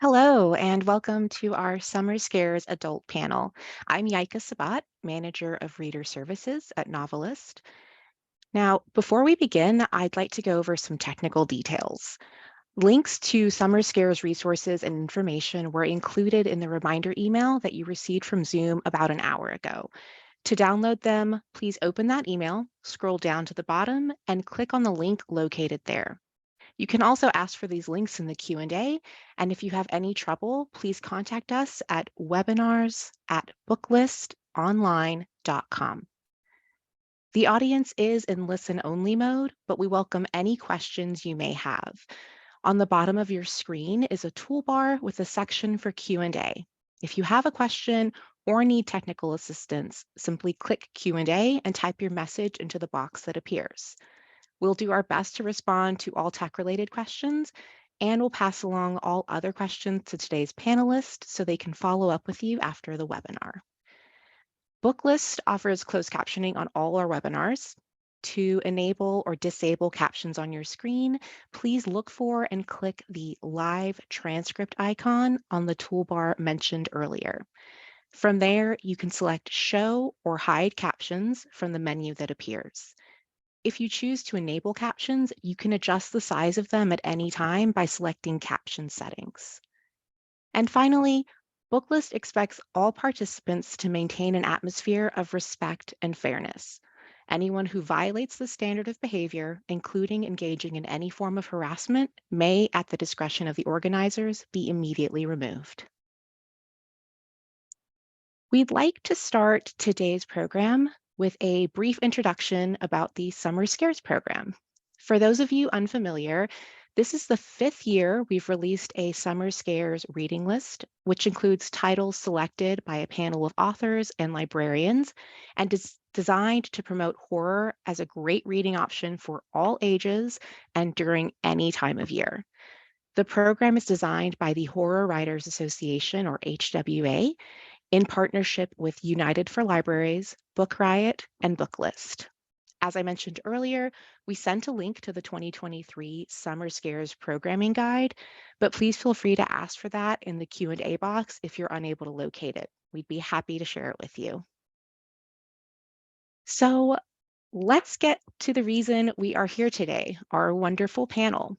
Hello, and welcome to our Summer Scares Adult Panel. I'm Yaika Sabat, Manager of Reader Services at NoveList. Now, before we begin, I'd like to go over some technical details. Links to Summer Scares resources and information were included in the reminder email that you received from Zoom about an hour ago. To download them, please open that email, scroll down to the bottom, and click on the link located there. You can also ask for these links in the Q&A, and if you have any trouble, please contact us at webinars@booklistonline.com. The audience is in listen-only mode, but we welcome any questions you may have. On the bottom of your screen is a toolbar with a section for Q&A. If you have a question or need technical assistance, simply click Q&A and type your message into the box that appears. We'll do our best to respond to all tech-related questions, and we'll pass along all other questions to today's panelists so they can follow up with you after the webinar. Booklist offers closed captioning on all our webinars. To enable or disable captions on your screen, please look for and click the live transcript icon on the toolbar mentioned earlier. From there, you can select Show or Hide Captions from the menu that appears. If you choose to enable captions, you can adjust the size of them at any time by selecting Caption Settings. And finally, Booklist expects all participants to maintain an atmosphere of respect and fairness. Anyone who violates the standard of behavior, including engaging in any form of harassment, may, at the discretion of the organizers, be immediately removed. We'd like to start today's program with a brief introduction about the Summer Scares program. For those of you unfamiliar, this is the 5th year we've released a Summer Scares reading list, which includes titles selected by a panel of authors and librarians, and is designed to promote horror as a great reading option for all ages and during any time of year. The program is designed by the Horror Writers Association, or HWA, in partnership with United for Libraries, Book Riot, and Booklist. As I mentioned earlier, we sent a link to the 2023 Summer Scares programming guide, but please feel free to ask for that in the Q&A box if you're unable to locate it. We'd be happy to share it with you. So let's get to the reason we are here today, our wonderful panel.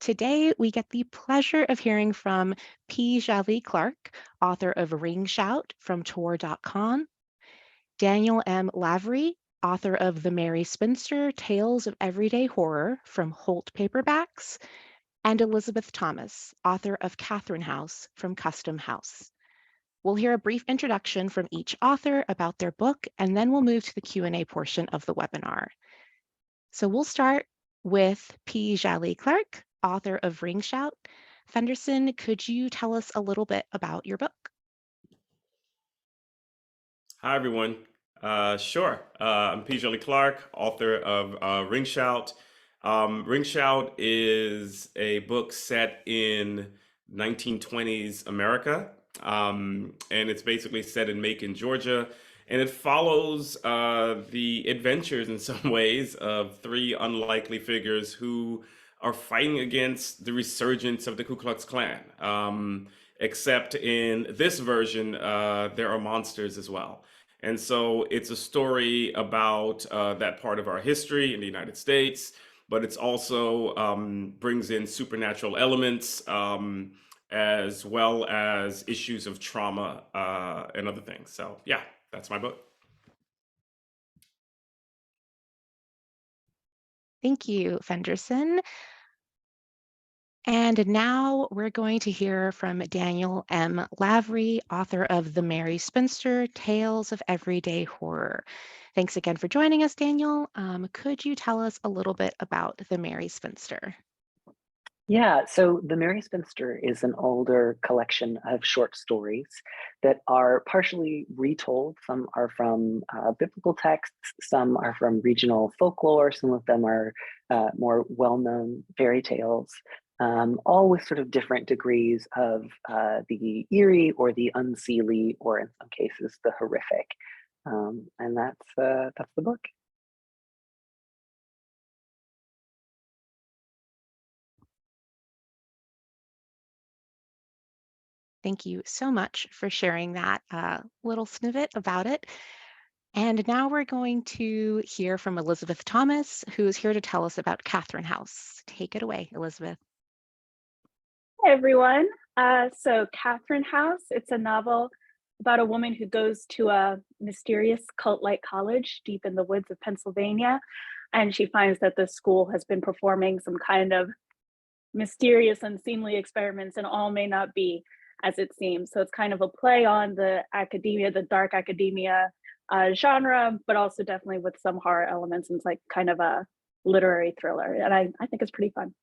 Today, we get the pleasure of hearing from Djèlí Clark, author of Ring Shout from Tor.com, Daniel M. Lavery, author of The MERRY SPINSTER, Tales of Everyday Horror from Holt Paperbacks, and Elisabeth Thomas, author of Catherine House from Custom House. We'll hear a brief introduction from each author about their book, and then we'll move to the Q&A portion of the webinar. So we'll start with Djèlí Clark, author of Ring Shout. Fenderson, could you tell us a little bit about your book? Hi, everyone. Sure. I'm Djèlí Clark, author of Ring Shout. Ring Shout is a book set in 1920s America, and it's basically set in Macon, Georgia. And it follows the adventures, in some ways, of three unlikely figures who are fighting against the resurgence of the Ku Klux Klan. Except in this version, there are monsters as well. And so it's a story about that part of our history in the United States, but it's also brings in supernatural elements as well as issues of trauma and other things. So yeah, that's my book. Thank you, Fenderson. And now we're going to hear from Daniel M. Lavery, author of The MERRY SPINSTER, Tales of Everyday Horror. Thanks again for joining us, Daniel. Could you tell us a little bit about The MERRY SPINSTER? Yeah, so The MERRY Spinster is an older collection of short stories that are partially retold. Some are from biblical texts, some are from regional folklore, some of them are more well-known fairy tales, all with sort of different degrees of the eerie or the unseelie, or in some cases, the horrific. And that's the book. Thank you so much for sharing that little snippet about it. And now we're going to hear from Elisabeth Thomas, who is here to tell us about Catherine House. Take it away, Elisabeth. Hi, everyone. So Catherine House, it's a novel about a woman who goes to a mysterious cult-like college deep in the woods of Pennsylvania, and she finds that the school has been performing some kind of mysterious, unseemly experiments, and all may not be as it seems. So it's kind of a play on the academia, the dark academia genre, but also definitely with some horror elements, and it's like kind of a literary thriller. And I think it's pretty fun.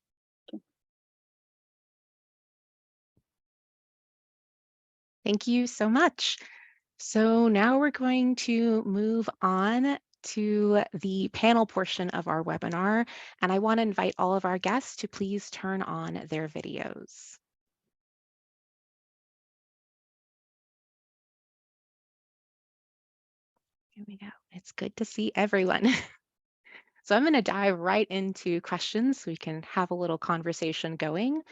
Thank you so much. So now we're going to move on to the panel portion of our webinar, and I want to invite all of our guests to please turn on their videos. Here we go. It's good to see everyone. So I'm going to dive right into questions so we can have a little conversation going.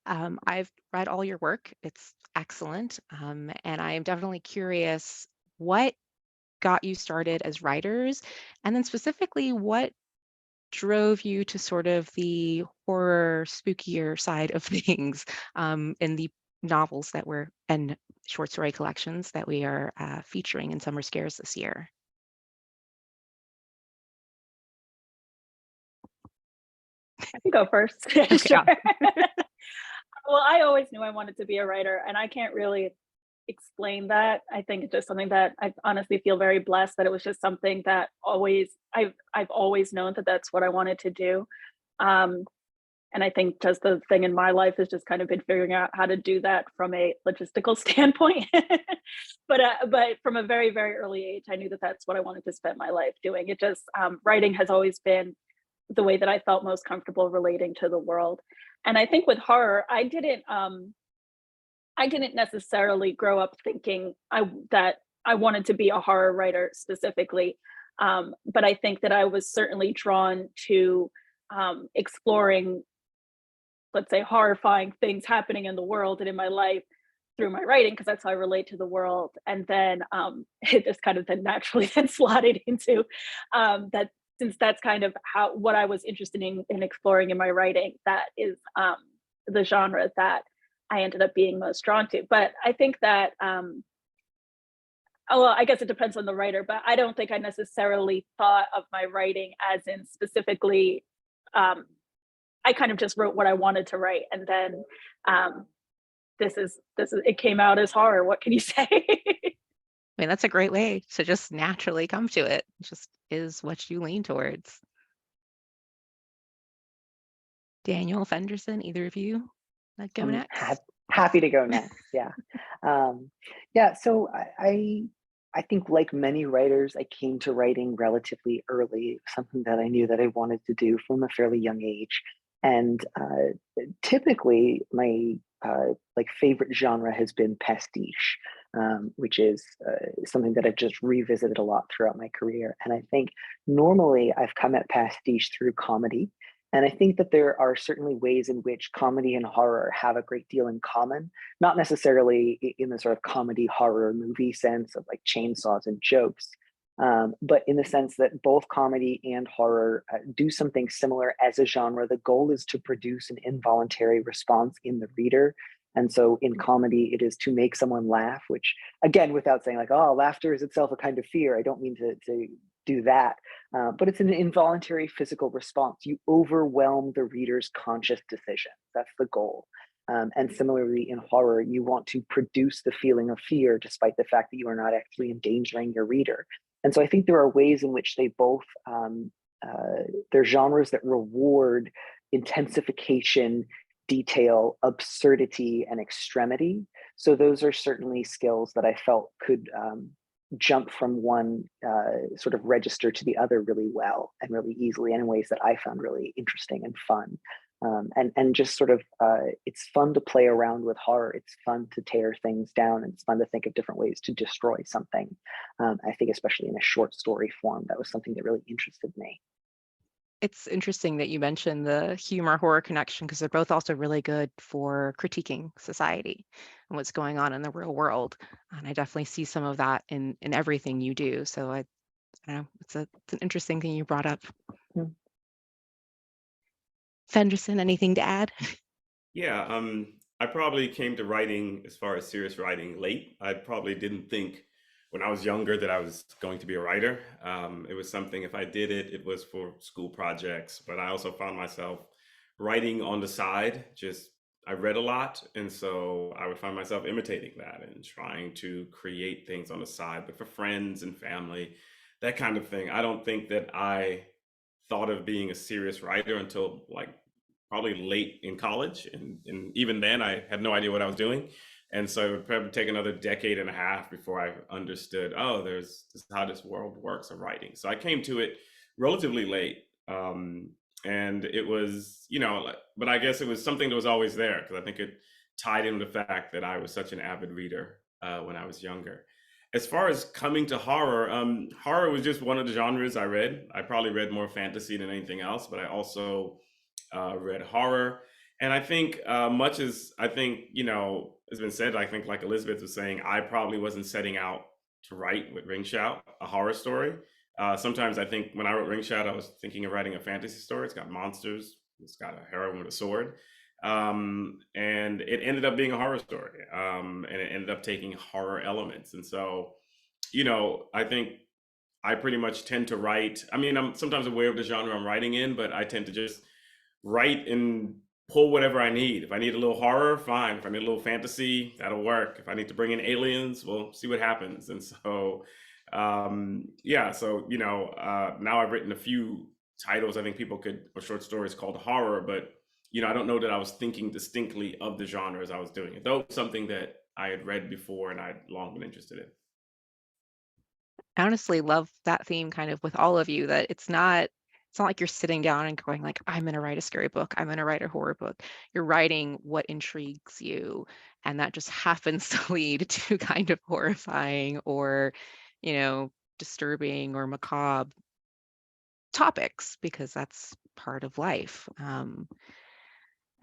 I've read all your work. It's excellent. And I am definitely curious what got you started as writers, and then specifically what drove you to sort of the horror, spookier side of things in the novels that we're and short story collections that we are featuring in Summer Scares this year. I can go first. Okay. Sure. Well, I always knew I wanted to be a writer, and I can't really explain that. I think it's just something that I honestly feel very blessed that it was just something that I've always known that that's what I wanted to do. And I think just the thing in my life has just kind of been figuring out how to do that from a logistical standpoint. But from a very, very early age, I knew that that's what I wanted to spend my life doing. It just writing has always been the way that I felt most comfortable relating to the world. And I think with horror, I didn't necessarily grow up thinking that I wanted to be a horror writer specifically. But I think that I was certainly drawn to exploring, let's say, horrifying things happening in the world and in my life through my writing, because that's how I relate to the world. And then it just kind of then naturally then slotted into that, since that's kind of what I was interested in exploring in my writing, that is the genre that I ended up being most drawn to. But I think that, well, I guess it depends on the writer, but I don't think I necessarily thought of my writing as in specifically, I kind of just wrote what I wanted to write. And then it came out as horror. What can you say? I mean, that's a great way to just naturally come to it. It just is what you lean towards. Daniel Fenderson, either of you go next? Happy to go next. Yeah. Yeah. So I think, like many writers, I came to writing relatively early, something that I knew that I wanted to do from a fairly young age. And typically my favorite genre has been pastiche, which is something that I've just revisited a lot throughout my career. And I think normally I've come at pastiche through comedy. And I think that there are certainly ways in which comedy and horror have a great deal in common, not necessarily in the sort of comedy horror movie sense of like chainsaws and jokes, but in the sense that both comedy and horror do something similar as a genre. The goal is to produce an involuntary response in the reader. And so in comedy, it is to make someone laugh, which, again, without saying like, oh, laughter is itself a kind of fear. I don't mean to do that. But it's an involuntary physical response. You overwhelm the reader's conscious decision. That's the goal. And similarly in horror, you want to produce the feeling of fear despite the fact that you are not actually endangering your reader. And so I think there are ways in which they both, they're genres that reward intensification, detail, absurdity, and extremity. So those are certainly skills that I felt could jump from one sort of register to the other really well and really easily, and in ways that I found really interesting and fun. And just sort of, it's fun to play around with horror. It's fun to tear things down. And it's fun to think of different ways to destroy something. I think especially in a short story form, that was something that really interested me. it's interesting that you mentioned the humor horror connection because they're both also really good for critiquing society and what's going on in the real world. And I definitely see some of that in everything you do. So I don't know, it's an interesting thing you brought up. Mm. Fenderson, anything to add? Yeah, I probably came to writing as far as serious writing late. I probably didn't think when I was younger that I was going to be a writer. It was something, if I did it, it was for school projects, but I also found myself writing on the side. Just, I read a lot. And so I would find myself imitating that and trying to create things on the side, but for friends and family, that kind of thing. I don't think that I thought of being a serious writer until like probably late in college, and even then I had no idea what I was doing. And so it would probably take another decade and a half before I understood, oh, this is how this world works of writing. So I came to it relatively late. And it was, but I guess it was something that was always there because I think it tied in with the fact that I was such an avid reader when I was younger. As far as coming to horror, horror was just one of the genres I read. I probably read more fantasy than anything else, but I also read horror. And I think, much as I think, has been said, I think, like Elizabeth was saying, I probably wasn't setting out to write with Ring Shout a horror story. Sometimes I think when I wrote Ring Shout, I was thinking of writing a fantasy story. It's got monsters, it's got a heroine with a sword. And it ended up being a horror story. And it ended up taking horror elements. And so, I think I pretty much tend to write. I mean, I'm sometimes aware of the genre I'm writing in, but I tend to just write and pull whatever I need. If I need a little horror, fine. If I need a little fantasy, that'll work. If I need to bring in aliens, we'll see what happens. And so, yeah, so, now I've written a few titles I think people could, or short stories called horror, but, I don't know that I was thinking distinctly of the genre as I was doing it, though it was something that I had read before and I'd long been interested in. I honestly love that theme kind of with all of you, that it's not like you're sitting down and going like, I'm going to write a scary book, I'm going to write a horror book. You're writing what intrigues you, and that just happens to lead to kind of horrifying or, disturbing or macabre topics, because that's part of life.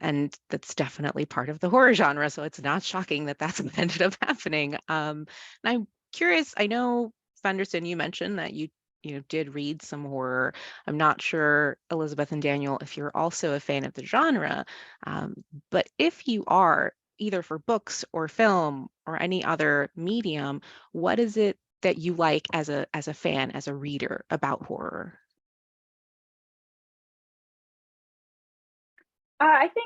And that's definitely part of the horror genre. So it's not shocking that that's what ended up happening. And I'm curious, I know, Fenderson, you mentioned that you did read some horror. I'm not sure, Elizabeth and Daniel, if you're also a fan of the genre, but if you are, either for books or film or any other medium, what is it that you like as a fan, as a reader, about horror? I think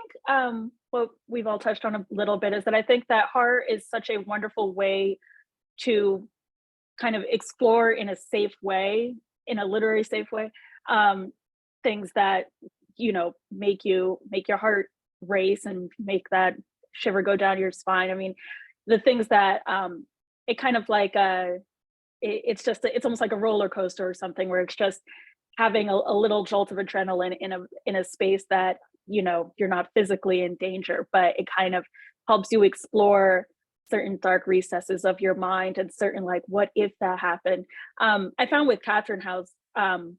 what we've all touched on a little bit is that I think that horror is such a wonderful way to kind of explore in a safe way, in a literary safe way, things that make your heart race and make that shiver go down your spine. I mean, the things that it kind of like it's almost like a roller coaster or something, where it's just having a little jolt of adrenaline in a space that you're not physically in danger, but it kind of helps you explore certain dark recesses of your mind and certain, like, what if that happened. I found with Catherine House, something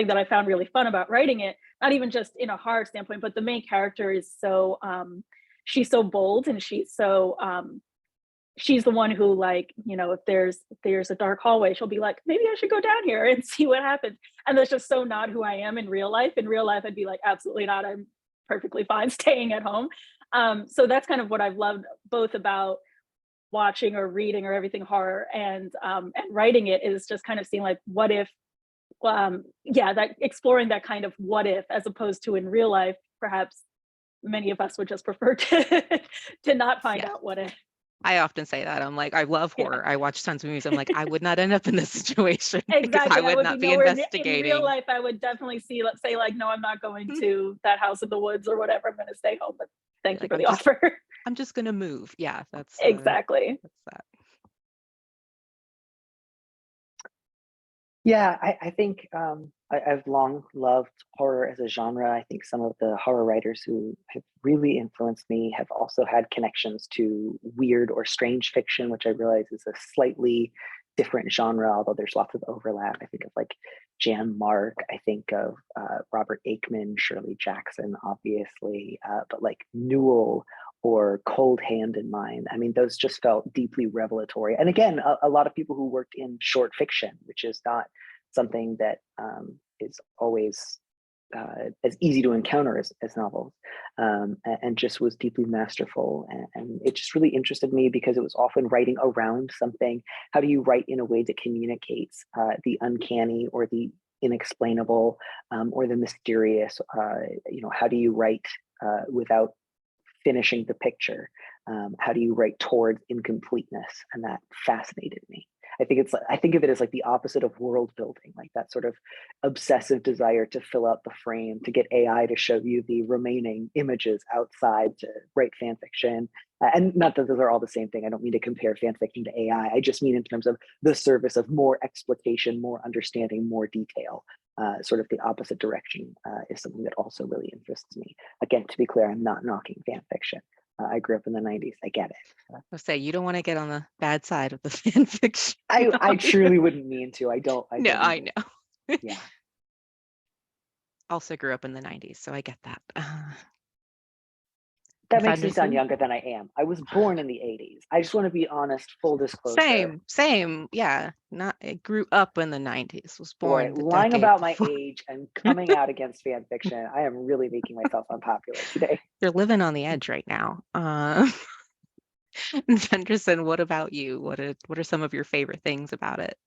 that I found really fun about writing it, not even just in a horror standpoint, but the main character is so she's so bold, and she's the one who, like, if there's a dark hallway, she'll be like, maybe I should go down here and see what happens. And that's just so not who I am in real life. In real life, I'd be like, absolutely not. I'm perfectly fine staying at home. So that's kind of what I've loved both about watching or reading or everything horror and writing it, is just kind of seeing, like, what if, that exploring that kind of what if, as opposed to in real life, perhaps many of us would just prefer to not find out what if. I often say that. I'm like, I love horror. I watch tons of movies. I'm like, I would not end up in this situation because Exactly. I would not be investigating. In real life, I would definitely let's say, like, no, I'm not going to that house in the woods or whatever. I'm going to stay home. But thank you for the offer. I'm just going to move. Yeah, that's exactly. That's that. Yeah, I think I've long loved horror as a genre. I think some of the horror writers who have really influenced me have also had connections to weird or strange fiction, which I realize is a slightly different genre, although there's lots of overlap. I think of like Jan Mark, I think of Robert Aikman, Shirley Jackson, obviously, but like Newell or Cold Hand in Mind. I mean, those just felt deeply revelatory. And again, a lot of people who worked in short fiction, which is not something that is always as easy to encounter as novels, and just was deeply masterful. And it just really interested me because it was often writing around something. How do you write in a way that communicates the uncanny or the inexplainable or the mysterious? How do you write without finishing the picture? How do you write towards incompleteness? And that fascinated me. I think of it as like the opposite of world building, like that sort of obsessive desire to fill out the frame, to get AI to show you the remaining images outside, to write fan fiction. And not that those are all the same thing. I don't mean to compare fan fiction to AI. I just mean in terms of the service of more explication, more understanding, more detail. Sort of the opposite direction is something that also really interests me. Again, to be clear, I'm not knocking fan fiction. I grew up in the 90s. I get it. I'll say you don't want to get on the bad side of the fan fiction. I truly wouldn't mean to. I don't I know. Yeah. Also grew up in the 90s, so I get that. That makes me sound younger than I am. I was born in the 80s. I just want to be honest, full disclosure. Same. Yeah. I grew up in the 90s, was born. Boy, lying about my age and coming out against fan fiction, I am really making myself unpopular today. You're living on the edge right now. Henderson, what about you? What are some of your favorite things about it?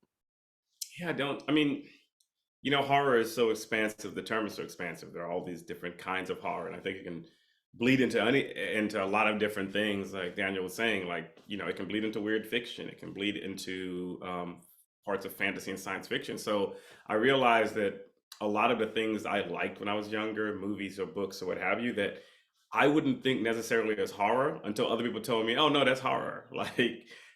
Yeah, horror is so expansive. The term is so expansive. There are all these different kinds of horror, and I think it can bleed into a lot of different things. Like Daniel was saying, it can bleed into weird fiction. It can bleed into parts of fantasy and science fiction. So I realized that a lot of the things I liked when I was younger, movies or books or what have you, that I wouldn't think necessarily as horror until other people told me, oh no, that's horror. Like,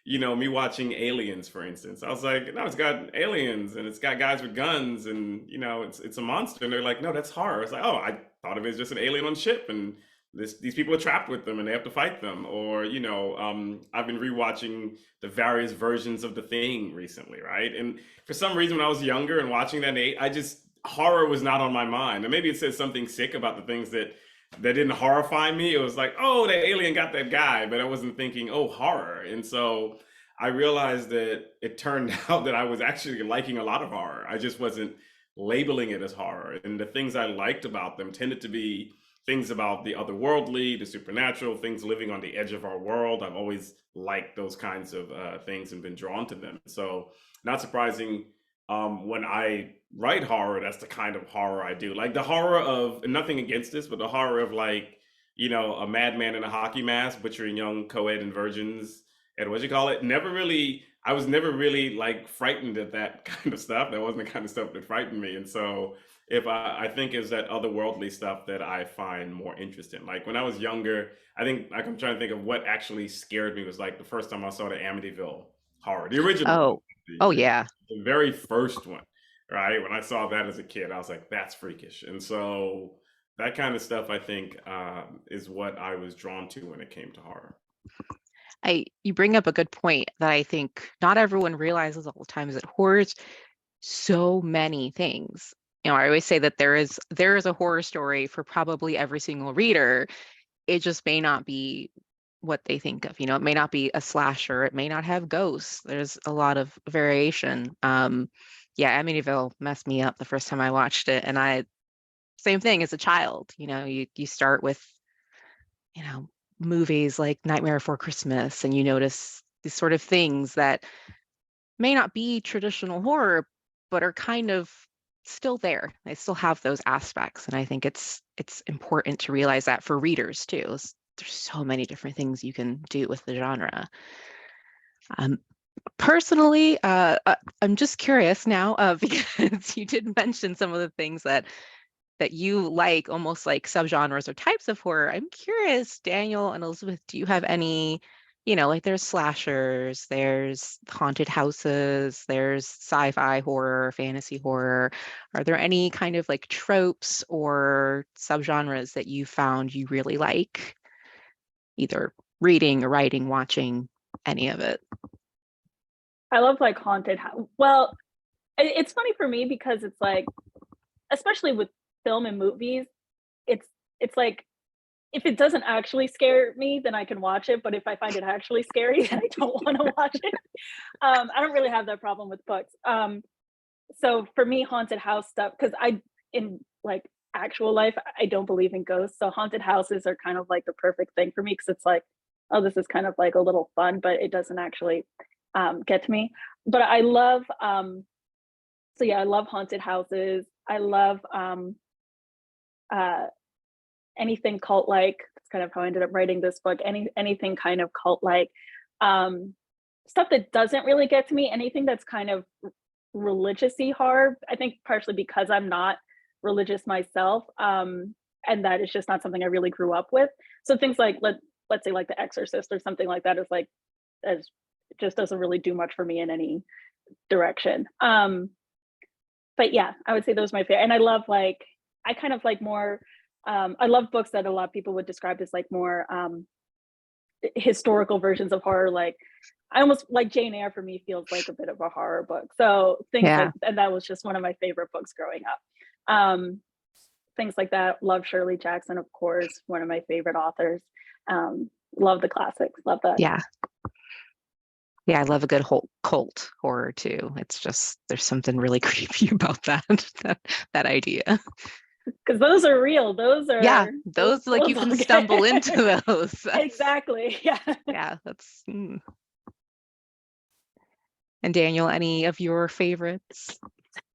me watching Aliens, for instance. I was like, no, it's got aliens and it's got guys with guns and, it's a monster. And they're like, no, that's horror. It's like, oh, I thought of it as just an alien on ship and these people are trapped with them and they have to fight them. Or, I've been rewatching the various versions of The Thing recently, right? And for some reason, when I was younger and watching that, horror was not on my mind. And maybe it says something sick about the things that didn't horrify me. It was like, oh, that alien got that guy, but I wasn't thinking, oh, horror. And so I realized that it turned out that I was actually liking a lot of horror. I just wasn't labeling it as horror. And the things I liked about them tended to be things about the otherworldly, the supernatural, things living on the edge of our world. I've always liked those kinds of things and been drawn to them. So not surprising, when I write horror, that's the kind of horror I do. Like the horror of, and nothing against this, but the horror of a madman in a hockey mask butchering young co-ed and virgins and I was never really frightened at that kind of stuff. That wasn't the kind of stuff that frightened me. And so I think it's that otherworldly stuff that I find more interesting. Like when I was younger, I think I'm trying to think of what actually scared me was the first time I saw the Amityville horror, the original. Oh yeah. The very first one, right? When I saw that as a kid, I was like, that's freakish. And so that kind of stuff, I think, is what I was drawn to when it came to horror. You bring up a good point that I think not everyone realizes all the time, is that horror is so many things. I always say that there is a horror story for probably every single reader. It just may not be what they think of. It may not be a slasher. It may not have ghosts. There's a lot of variation. Amityville messed me up the first time I watched it, and same thing as a child. You start with, movies like Nightmare Before Christmas, and you notice these sort of things that may not be traditional horror, but are kind of still there. They still have those aspects, and I think it's important to realize that for readers too. There's so many different things you can do with the genre. Personally, I'm just curious now, because you did mention some of the things that you like, almost like subgenres or types of horror. I'm curious, Daniel and Elizabeth, do you have any, there's slashers, there's haunted houses, there's sci-fi horror, fantasy horror. Are there any kind of tropes or subgenres that you found you really like? Either reading or writing, watching, any of it. I love haunted house. Well, it's funny for me because it's like, especially with film and movies, it's like, if it doesn't actually scare me, then I can watch it. But if I find it actually scary, then I don't want to watch it. I don't really have that problem with books. So for me, haunted house stuff, because in like actual life, I don't believe in ghosts. So haunted houses are kind of like the perfect thing for me, because it's like, oh, this is kind of like a little fun, but it doesn't actually get to me. But I love, so yeah, I love haunted houses. I love anything cult like. That's kind of how I ended up writing this book. Anything kind of cult like, stuff that doesn't really get to me. Anything that's kind of religiously horror. I think partially because I'm not religious myself, and that is just not something I really grew up with. So things like let's say like The Exorcist or something like that is like, as just doesn't really do much for me in any direction. But yeah, I would say those are my favorite. And I love like, I kind of like more, I love books that a lot of people would describe as like more historical versions of horror. Like I almost like Jane Eyre for me feels like a bit of a horror book. So things like, and that was just one of my favorite books growing up. Things like that. Love Shirley Jackson, of course, one of my favorite authors. Love the classics. Love that. Yeah. Yeah, I love a good cult horror too. It's just, there's something really creepy about that idea. Because those are real. Those are those like you can stumble into those. Exactly. Yeah. Yeah, that's. And Daniel, any of your favorites?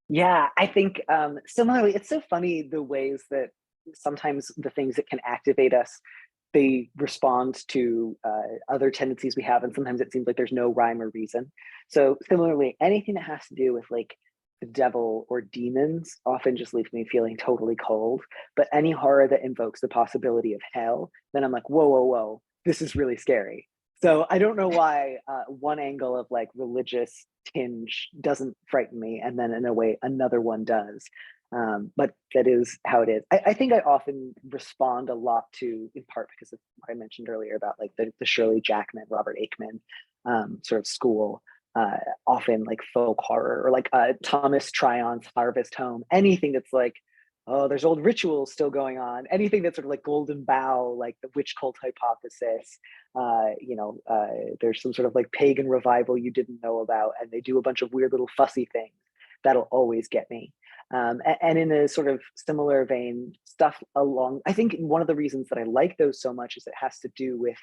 Yeah, I think similarly, it's so funny the ways that sometimes the things that can activate us, they respond to other tendencies we have, and sometimes it seems like there's no rhyme or reason. So similarly, anything that has to do with like the devil or demons often just leaves me feeling totally cold. But any horror that invokes the possibility of hell, then I'm like, whoa, whoa, whoa, this is really scary. So I don't know why one angle of like religious tinge doesn't frighten me, and then in a way another one does. But that is how it is. I think I often respond a lot to, in part because of what I mentioned earlier about like the Shirley Jackman, Robert Aikman sort of school, often like folk horror, or like Thomas Tryon's Harvest Home, anything that's like, oh, there's old rituals still going on, anything that's sort of like Golden Bough, like the witch cult hypothesis, there's some sort of like pagan revival you didn't know about, and they do a bunch of weird little fussy things. That'll always get me. And in a sort of similar vein, stuff along, I think one of the reasons that I like those so much is it has to do with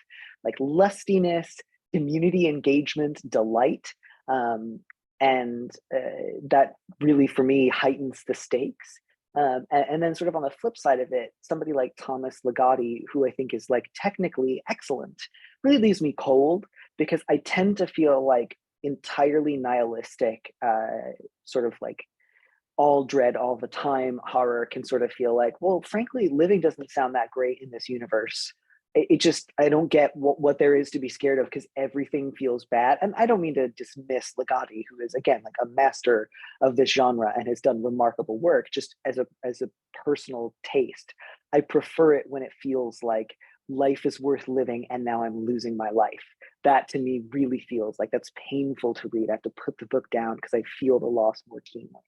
like lustiness, community engagement, delight. And that really, for me, heightens the stakes. And then sort of on the flip side of it, somebody like Thomas Ligotti, who I think is like technically excellent, really leaves me cold, because I tend to feel like entirely nihilistic, sort of like all dread all the time horror can sort of feel like, well, frankly, living doesn't sound that great in this universe. It just, I don't get what there is to be scared of, because everything feels bad. And I don't mean to dismiss Ligotti, who is, again, like a master of this genre and has done remarkable work. Just as a personal taste, I prefer it when it feels like life is worth living and now I'm losing my life. That to me really feels like that's painful to read. I have to put the book down because I feel the loss more keenly.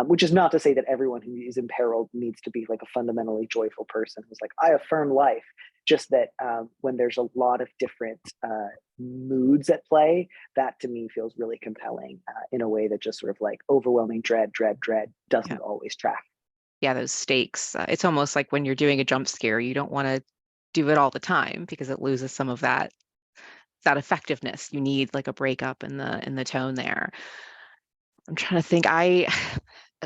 Which is not to say that everyone who is imperiled needs to be like a fundamentally joyful person who's like, I affirm life. Just that when there's a lot of different moods at play, that to me feels really compelling in a way that just sort of like overwhelming dread doesn't always track. Yeah, those stakes. It's almost like when you're doing a jump scare, you don't want to do it all the time because it loses some of that effectiveness. You need like a breakup in the tone there. I'm trying to think.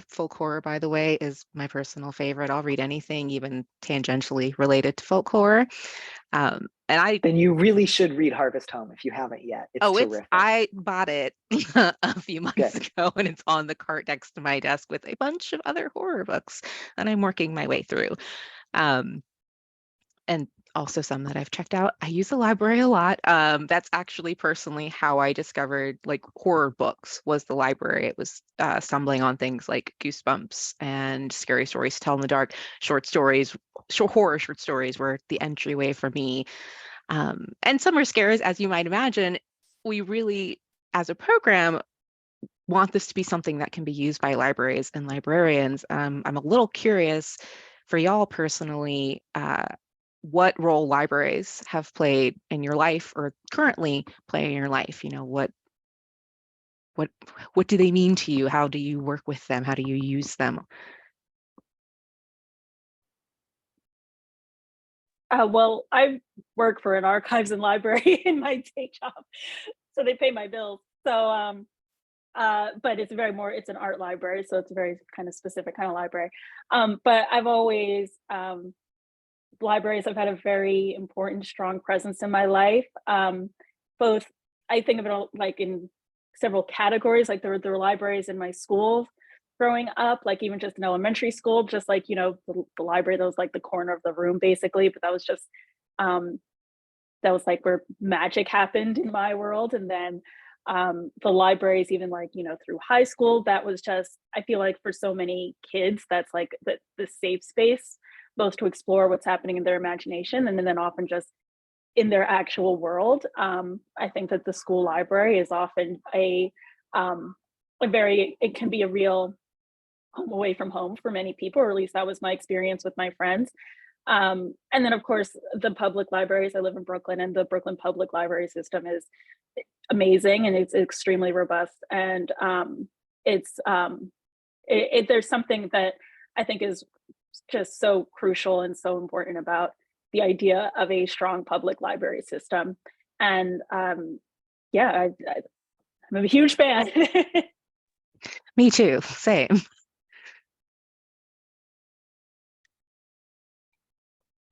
Folk horror, by the way, is my personal favorite. I'll read anything, even tangentially related to folk horror. Then you really should read Harvest Home if you haven't yet. It's terrific. I bought it a few months ago, and it's on the cart next to my desk with a bunch of other horror books, and I'm working my way through. And also some that I've checked out. I use the library a lot. That's actually personally how I discovered like horror books, was the library. It was stumbling on things like Goosebumps and Scary Stories to Tell in the Dark. Horror short stories were the entryway for me. And summer scares, as you might imagine, we really, as a program, want this to be something that can be used by libraries and librarians. I'm a little curious for y'all personally, what role libraries have played in your life or currently play in your life. You know, what do they mean to you? How do you work with them? How do you use them? Well, I work for an archives and library in my day job, so they pay my bills. So, but it's it's an art library, so it's a very kind of specific kind of library. But I've always, libraries have had a very important, strong presence in my life. Both, I think of it like in several categories, like there were libraries in my school growing up, like even just in elementary school, just like, the library that was like the corner of the room basically, but that was just, that was like where magic happened in my world. And then the libraries, even like, through high school, that was just, I feel like for so many kids, that's like the safe space, both to explore what's happening in their imagination and then often just in their actual world. I think that the school library is often it can be a real home away from home for many people, or at least that was my experience with my friends. And then of course the public libraries. I live in Brooklyn, and the Brooklyn public library system is amazing and it's extremely robust. And there's something that I think is just so crucial and so important about the idea of a strong public library system. And yeah, I'm a huge fan. Me too, same.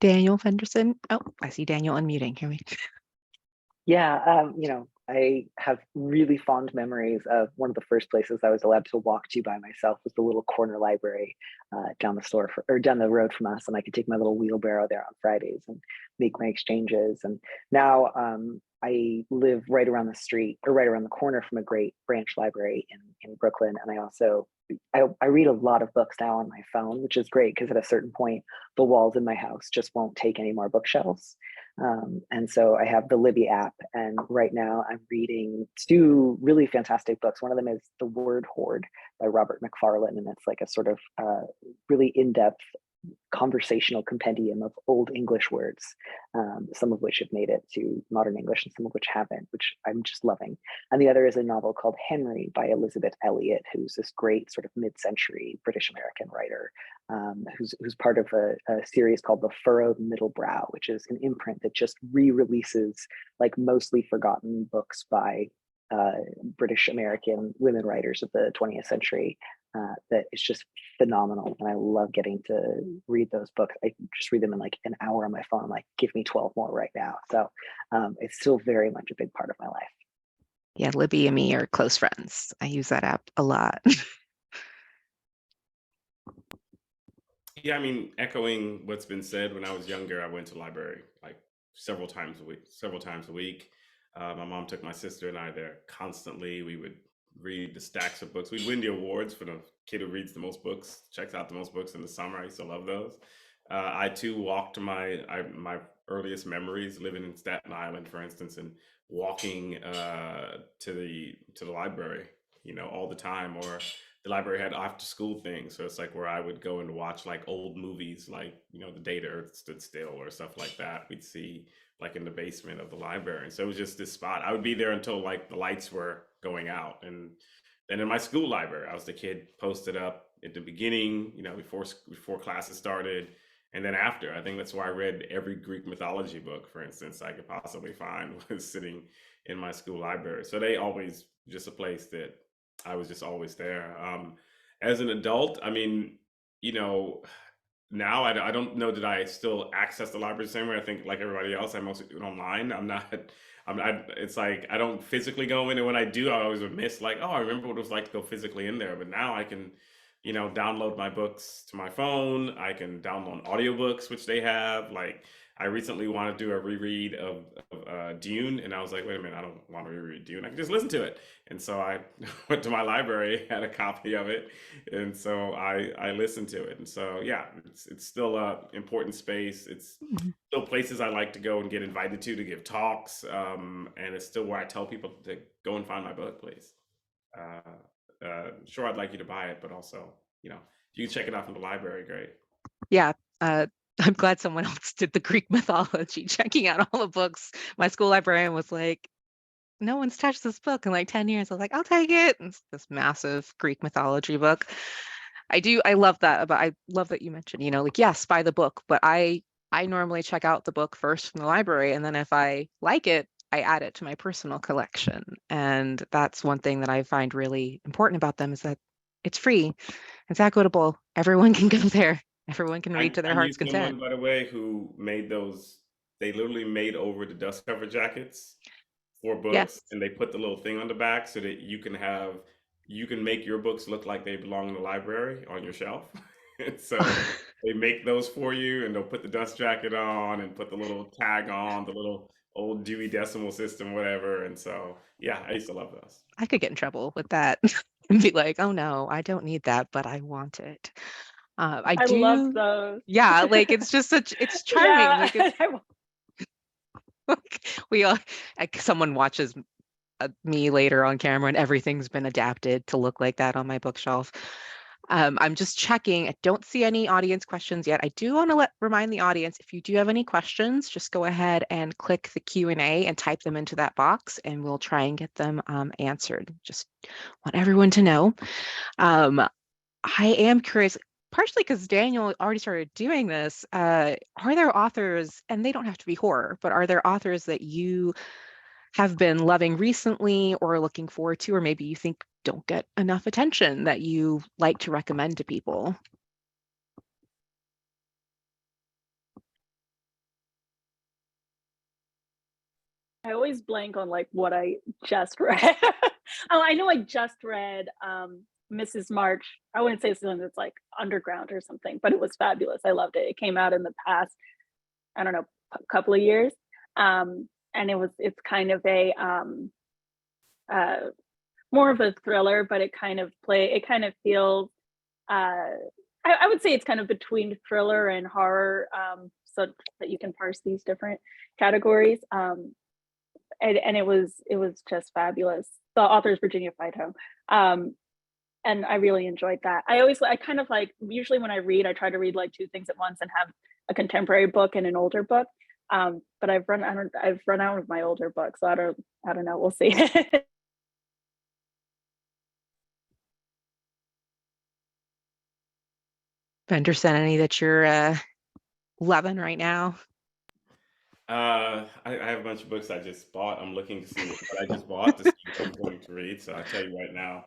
Daniel Fenderson. Oh, I see Daniel unmuting. Here we go. Yeah, I have really fond memories of one of the first places I was allowed to walk to by myself was the little corner library down the road from us, and I could take my little wheelbarrow there on Fridays and make my exchanges. And now I live right around the street, or right around the corner from a great branch library in Brooklyn, and I read a lot of books now on my phone, which is great because at a certain point, the walls in my house just won't take any more bookshelves. And so I have the Libby app, and right now I'm reading two really fantastic books. One of them is The Word Hoard by Robert Macfarlane, and it's like a sort of really in-depth conversational compendium of old English words, some of which have made it to modern English and some of which haven't, which I'm just loving. And the other is a novel called Henry by Elizabeth Elliot, who's this great sort of mid-century British American writer, who's part of a series called The Furrowed Middle Brow, which is an imprint that just re-releases like mostly forgotten books by British American women writers of the 20th century. That is just phenomenal, and I love getting to read those books. I just read them in like an hour on my phone. I'm like, give me 12 more right now. So it's still very much a big part of my life. Yeah, Libby and me are close friends. I use that app a lot. Yeah, I mean, echoing what's been said, when I was younger, I went to the library like several times a week. My mom took my sister and I there constantly. We would read the stacks of books. We'd win the awards for the kid who reads the most books, checks out the most books in the summer. I used to love those. I too walked to my earliest memories living in Staten Island, for instance, and walking to the library, all the time. Or the library had after school things, so it's like where I would go and watch like old movies, like The Day the Earth Stood Still or stuff like that. We'd see like in the basement of the library, and so it was just this spot. I would be there until like the lights were going out. And then in my school library, I was the kid posted up at the beginning, before classes started, and then after. I think that's why I read every Greek mythology book, for instance, I could possibly find, was sitting in my school library. So they always just a place that I was just always there. As an adult, I mean, you know, now I don't know that I still access the library the same way. I think like everybody else, I mostly do it online. It's like I don't physically go in, and when I do, I always would miss like, oh, I remember what it was like to go physically in there. But now I can, download my books to my phone. I can download audiobooks, which they have. Like I recently wanted to do a reread of Dune, and I was like, wait a minute, I don't want to reread Dune. I can just listen to it. And so I went to my library, had a copy of it, and so I listened to it. And so yeah, it's still a important space. It's still places I like to go and get invited to give talks, and it's still where I tell people to go and find my book, please. Uh, sure, I'd like you to buy it, but also, you can check it out from the library. Great. Yeah. I'm glad someone else did the Greek mythology, checking out all the books. My school librarian was like, no one's touched this book in like 10 years. I was like, I'll take it. And it's this massive Greek mythology book. I love that, but I love that you mentioned, like, yes, buy the book, but I normally check out the book first from the library, and then if I like it, I add it to my personal collection. And that's one thing that I find really important about them, is that it's free, it's equitable, everyone can go there, everyone can read to I their knew heart's content. someone, by the way, who made those. They literally made over the dust cover jackets for Yes. books, and they put the little thing on the back so that you can make your books look like they belong in the library on your shelf. And so they make those for you, and they'll put the dust jacket on and put the little tag on, the little old Dewey Decimal System, whatever. And so, yeah, I used to love those. I could get in trouble with that and be like, oh no, I don't need that, but I want it. I I love do. those. Yeah, like it's just it's charming. Yeah. Like it's like we all, like, someone watches me later on camera and everything's been adapted to look like that on my bookshelf. I'm just checking. I don't see any audience questions yet. I do want to remind the audience, if you do have any questions, just go ahead and click the Q&A and type them into that box, and we'll try and get them answered. Just want everyone to know. I am curious, partially because Daniel already started doing this. Are there authors, and they don't have to be horror, but are there authors that you have been loving recently or looking forward to, or maybe you think don't get enough attention, that you like to recommend to people? I always blank on like what I just read. Oh, I know I just read Mrs. March. I wouldn't say it's something that's like underground or something, but it was fabulous. I loved it. It came out in the past, I don't know, couple of years. And it's kind of a more of a thriller, but it kind of feels I would say it's kind of between thriller and horror, so that you can parse these different categories. And it was just fabulous. The author is Virginia Fidho. And I really enjoyed that. I kind of like, usually when I read, I try to read like two things at once and have a contemporary book and an older book. But I've run out of my older book, so I don't know. We'll see. Benderson, any that you're loving right now? I have a bunch of books I just bought. I'm looking to see what I just bought to see what I'm going to read. So I tell you right now,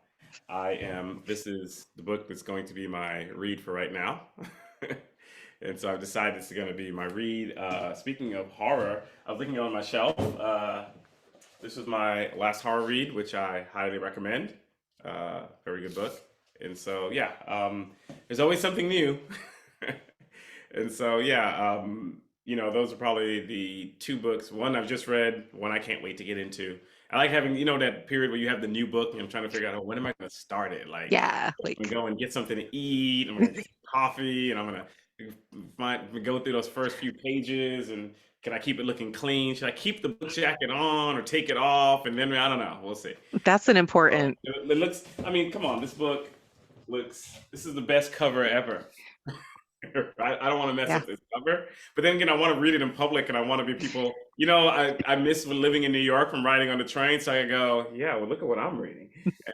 this is the book that's going to be my read for right now. And so I've decided it's going to be my read. Speaking of horror, I was looking on my shelf. This was my last horror read, which I highly recommend. Very good book. And so, yeah, there's always something new. And so, yeah, those are probably the two books. One I've just read, one I can't wait to get into. I like having, that period where you have the new book and I'm trying to figure out, when am I going to start it? Like, Yeah, I'm like going to go and get something to eat. I'm going to get some coffee, and I'm going to go through those first few pages. And can I keep it looking clean? Should I keep the book jacket on or take it off? And then I don't know. We'll see. that's an So important. it looks, come on, this book this is the best cover ever. I don't want to mess Yeah. up this cover, but then again, I want to read it in public, and I want to be people. I miss living in New York from riding on the train, so I go, yeah, well, look at what I'm reading,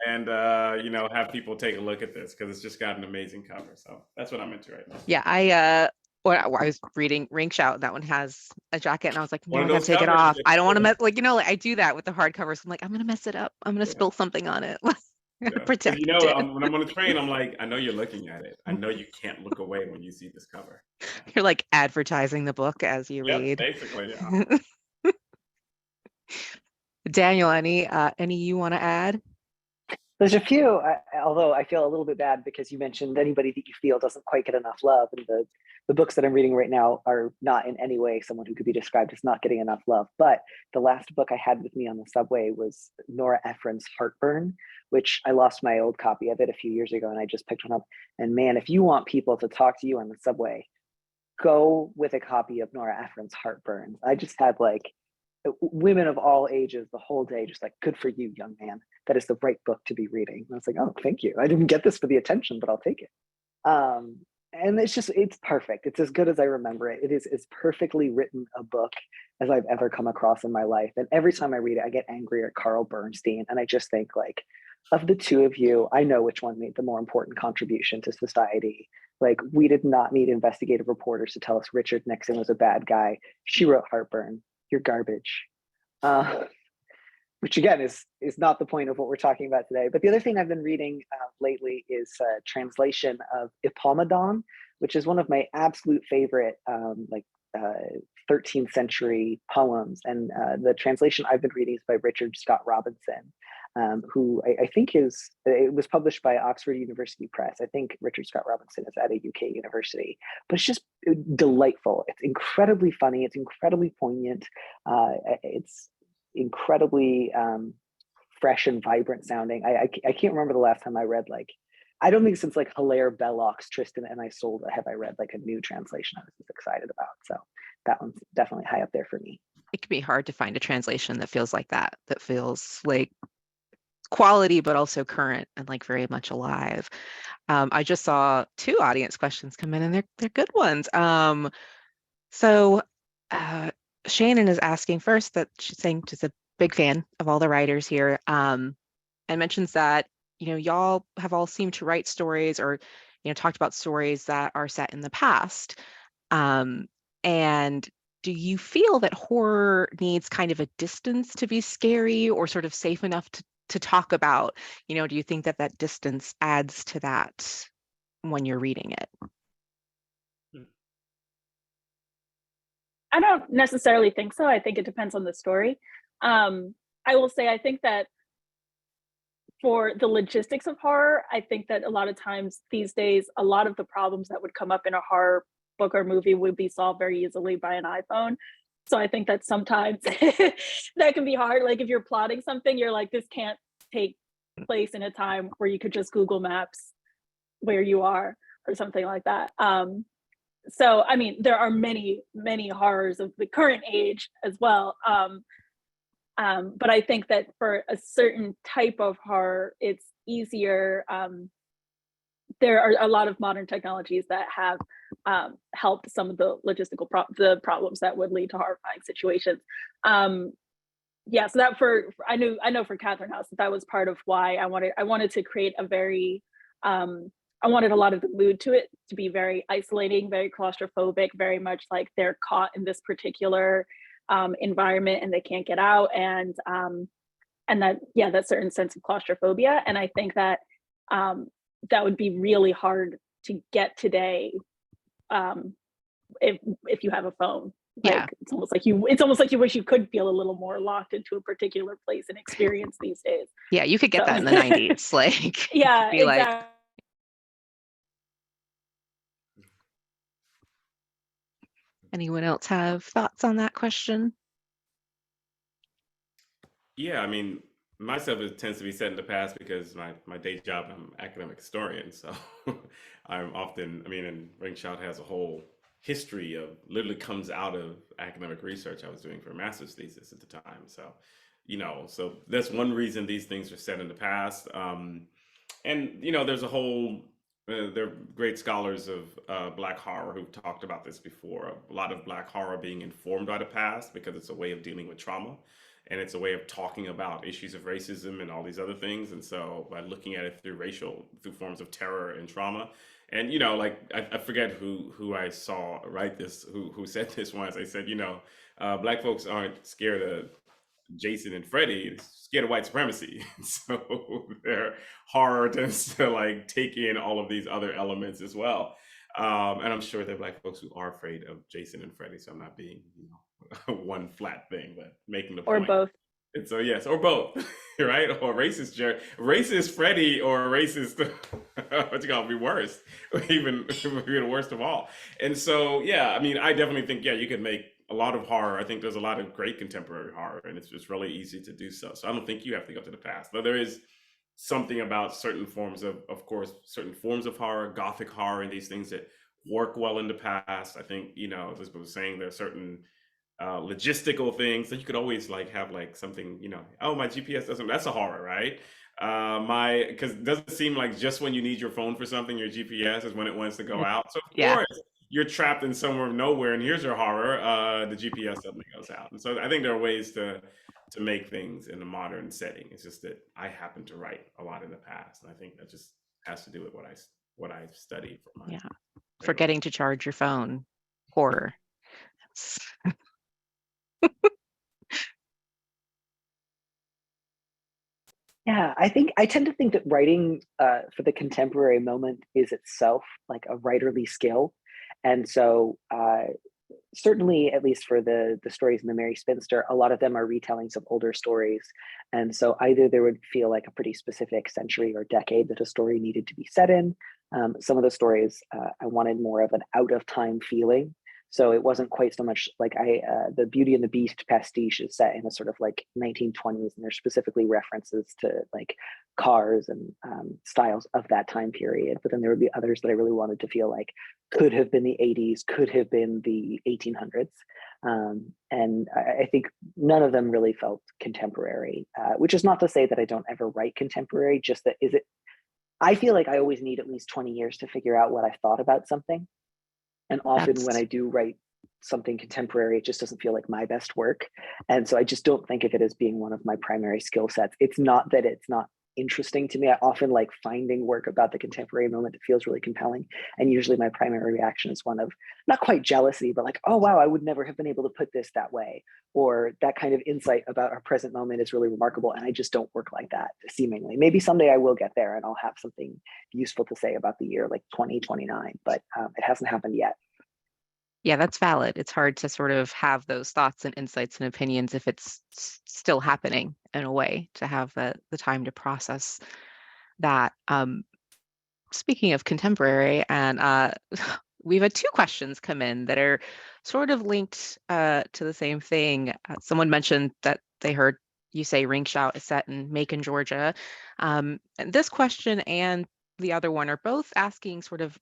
and have people take a look at this because it's just got an amazing cover. So that's what I'm into right now. Yeah, I was reading Ring Shout. That one has a jacket, and I was like, no, One I of gotta those take it covers. off. I don't want to mess, like, I do that with the hardcovers. I'm like, I'm gonna mess it up. I'm gonna Yeah. spill something on it. Yeah. Protect Because it. when I'm on the train, I'm like, I know you're looking at it. I know you can't look away when you see this cover. You're like advertising the book as you Yep, read. basically, yeah. Daniel, any you want to add? There's a few, although I feel a little bit bad because you mentioned anybody that you feel doesn't quite get enough love. And the books that I'm reading right now are not in any way someone who could be described as not getting enough love. But the last book I had with me on the subway was Nora Ephron's Heartburn, which I lost my old copy of it a few years ago, and I just picked one up. And man, if you want people to talk to you on the subway, go with a copy of Nora Ephron's Heartburn. I just had like women of all ages the whole day, just like, good for you, young man. That is the right book to be reading. And I was like, oh, thank you. I didn't get this for the attention, but I'll take it. And it's perfect. It's as good as I remember it. It is as perfectly written a book as I've ever come across in my life. And every time I read it, I get angry at Carl Bernstein. And I just think, like, of the two of you, I know which one made the more important contribution to society. Like, we did not need investigative reporters to tell us Richard Nixon was a bad guy. She wrote Heartburn. You're garbage. Which again is not the point of what we're talking about today. But the other thing I've been reading lately is a translation of Ippomadon, which is one of my absolute favorite 13th century poems. And the translation I've been reading is by Richard Scott Robinson, who I think it was published by Oxford University Press. I think Richard Scott Robinson is at a UK university, but it's just delightful. It's incredibly funny. It's incredibly poignant. It's incredibly fresh and vibrant sounding. I can't remember the last time I read, like, I don't think since like Hilaire Belloc's Tristan and Isolde have I read like a new translation I was just excited about. So that one's definitely high up there for me. It can be hard to find a translation that feels like that feels like quality, but also current and like very much alive. I just saw 2 audience questions come in, and they're good ones. So Shannon is asking first that she's saying she's a big fan of all the writers here, and mentions that, y'all have all seemed to write stories or, talked about stories that are set in the past. And do you feel that horror needs kind of a distance to be scary or sort of safe enough to talk about? Do you think that distance adds to that when you're reading it? I don't necessarily think so. I think it depends on the story. I will say, I think that for the logistics of horror, I think that a lot of times these days, a lot of the problems that would come up in a horror book or movie would be solved very easily by an iPhone. So I think that sometimes that can be hard. Like if you're plotting something, you're like, this can't take place in a time where you could just Google Maps where you are or something like that. So, I mean, there are many, many horrors of the current age as well. But I think that for a certain type of horror, it's easier. There are a lot of modern technologies that have helped some of the logistical problems that would lead to horrifying situations. Yeah, so that I know for Catherine House that was part of why I wanted to create a very I wanted a lot of the mood to it to be very isolating, very claustrophobic, very much like they're caught in this particular environment and they can't get out, and that certain sense of claustrophobia. And I think that that would be really hard to get today if you have a phone. Like, Yeah, it's almost like you wish you could feel a little more locked into a particular place and experience these days. yeah, you could get that in the 90s. Like, yeah, be like, exactly. anyone else have thoughts on that question? Yeah, I mean, myself, it tends to be set in the past because my day job, I'm an academic historian. So I'm often, I mean, and Ring Shout has a whole history of literally comes out of academic research I was doing for a master's thesis at the time. So, so that's one reason these things are set in the past. And, there's a whole, there are great scholars of Black horror who've talked about this before. A lot of Black horror being informed by the past because it's a way of dealing with trauma. And it's a way of talking about issues of racism and all these other things. And so by looking at it through forms of terror and trauma. And, like, I forget who I saw write this, who said this once. I said, Black folks aren't scared of Jason and Freddy, they're scared of white supremacy. So their horror tends to like take in all of these other elements as well. And I'm sure there are Black folks who are afraid of Jason and Freddy. So I'm not being, one flat thing, but making the point. Or both. And so yes, or both, right? Or racist Freddy, or racist what you call it, be worse, even worst of all. And so yeah, I mean, I definitely think you could make a lot of horror. I think there's a lot of great contemporary horror, and it's just really easy to do so. So I don't think you have to go to the past, though there is something about certain forms of course, certain forms of horror, Gothic horror, and these things that work well in the past. I think Elizabeth was saying there are certain logistical things. So you could always like have like something, you know, oh, my GPS doesn't, that's a horror, right? Because it doesn't seem like just when you need your phone for something, your GPS is when it wants to go out. So of Yeah. course, you're trapped in somewhere of nowhere, and here's your horror, the GPS suddenly goes out. And so I think there are ways to make things in a modern setting. It's just that I happen to write a lot in the past, and I think that just has to do with what I studied for my Yeah. Forgetting to charge your phone. Horror. Yeah, I tend to think that writing for the contemporary moment is itself like a writerly skill. And so certainly, at least for the stories in the Merry Spinster, a lot of them are retellings of older stories. And so either there would feel like a pretty specific century or decade that a story needed to be set in. Some of the stories I wanted more of an out of time feeling. So it wasn't quite so much like the Beauty and the Beast pastiche is set in a sort of like 1920s, and there's specifically references to like cars and styles of that time period. But then there would be others that I really wanted to feel like could have been the 80s, could have been the 1800s. And I think none of them really felt contemporary, which is not to say that I don't ever write contemporary, just that I feel like I always need at least 20 years to figure out what I thought about something. And often when I do write something contemporary, it just doesn't feel like my best work. And so I just don't think of it as being one of my primary skill sets. It's not that it's not interesting to me. I often like finding work about the contemporary moment that feels really compelling. And usually my primary reaction is one of not quite jealousy, but like, oh, wow, I would never have been able to put this that way. Or that kind of insight about our present moment is really remarkable. And I just don't work like that, seemingly. Maybe someday I will get there and I'll have something useful to say about the year like 2029, but it hasn't happened yet. Yeah, that's valid. It's hard to sort of have those thoughts and insights and opinions if it's still happening in a way, to have the time to process that. Speaking of contemporary, and we've had two questions come in that are sort of linked to the same thing. Someone mentioned that they heard you say Ring Shout is set in Macon, Georgia. And this question and the other one are both asking sort of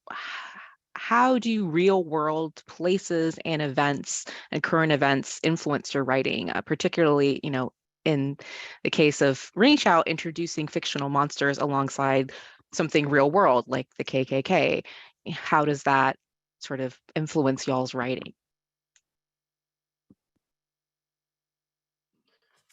how do real world places and events and current events influence your writing, particularly, you know, in the case of Ring Shout, introducing fictional monsters alongside something real world like the KKK. How does that sort of influence y'all's writing?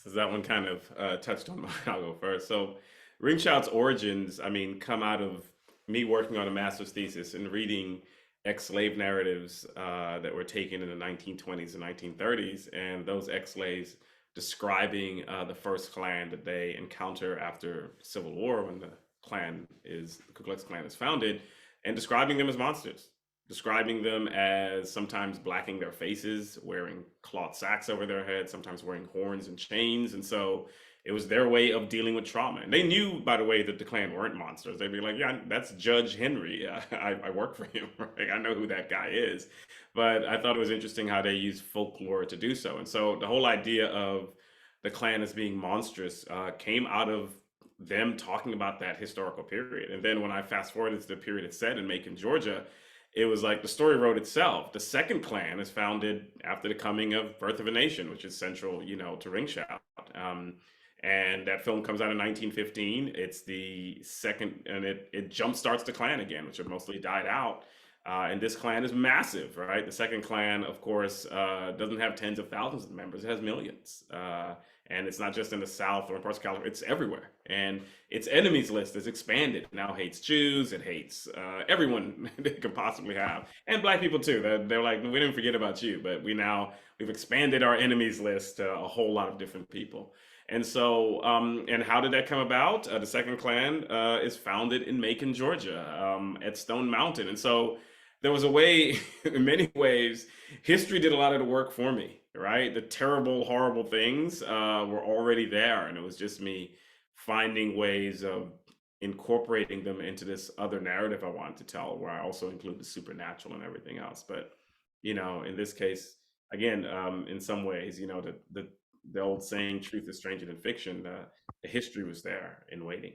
So that one kind of touched on mine. I'll go first. So Ring Shout's origins, I mean, come out of me working on a master's thesis and reading ex-slave narratives that were taken in the 1920s and 1930s, and those ex-slaves describing the first Klan that they encounter after Civil War, when the Ku Klux Klan is founded, and describing them as monsters, describing them as sometimes blacking their faces, wearing cloth sacks over their heads, sometimes wearing horns and chains. And so it was their way of dealing with trauma. And they knew, by the way, that the Klan weren't monsters. They'd be like, yeah, that's Judge Henry. I work for him. Right? I know who that guy is. But I thought it was interesting how they used folklore to do so. And so the whole idea of the Klan as being monstrous came out of them talking about that historical period. And then when I fast forwarded to the period it's set in Macon, Georgia, it was like the story wrote itself. The second Klan is founded after the coming of Birth of a Nation, which is central, you know, to Ring Shout. And that film comes out in 1915. It's the second, and it jumpstarts the Klan again, which had mostly died out. And this Klan is massive, right? The second Klan, of course, doesn't have tens of thousands of members; it has millions. And it's not just in the South or in parts of California; it's everywhere. And its enemies list is expanded. It now hates Jews. It hates everyone it could possibly have, and Black people too. They're like, we didn't forget about you, but we've expanded our enemies list to a whole lot of different people. And so, and how did that come about? The second Klan is founded in Macon, Georgia, at Stone Mountain. And so there was a way, in many ways, history did a lot of the work for me, right? The terrible, horrible things were already there. And it was just me finding ways of incorporating them into this other narrative I wanted to tell, where I also include the supernatural and everything else. But, you know, in this case, again, in some ways, you know, the old saying, truth is stranger than fiction, the history was there in waiting.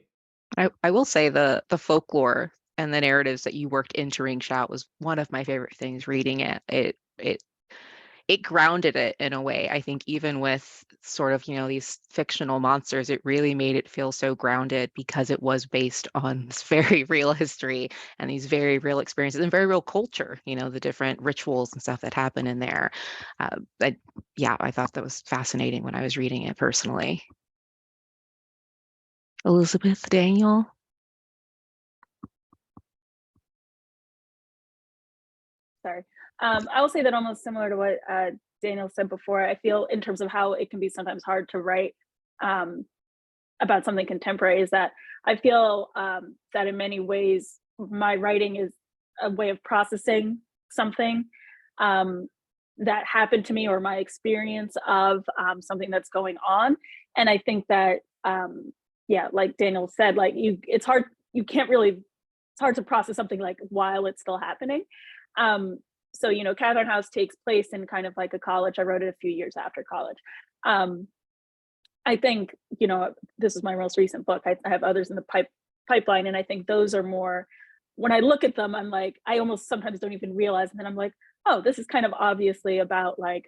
I will say the folklore and the narratives that you worked into Ring Shout was one of my favorite things reading it. It it grounded it in a way. I think even with sort of, these fictional monsters, it really made it feel so grounded because it was based on this very real history and these very real experiences and very real culture, the different rituals and stuff that happen in there. I thought that was fascinating when I was reading it personally. Elizabeth, Daniel? Sorry. I will say that almost similar to what Daniel said before. I feel in terms of how it can be sometimes hard to write about something contemporary is that I feel that in many ways my writing is a way of processing something that happened to me or my experience of something that's going on. And I think that, like Daniel said, like it's hard, it's hard to process something like while it's still happening. So, Catherine House takes place in kind of like a college. I wrote it a few years after college. I think, this is my most recent book. I have others in the pipeline. And I think those are more, when I look at them, I'm like, I almost sometimes don't even realize. And then I'm like, oh, this is kind of obviously about like,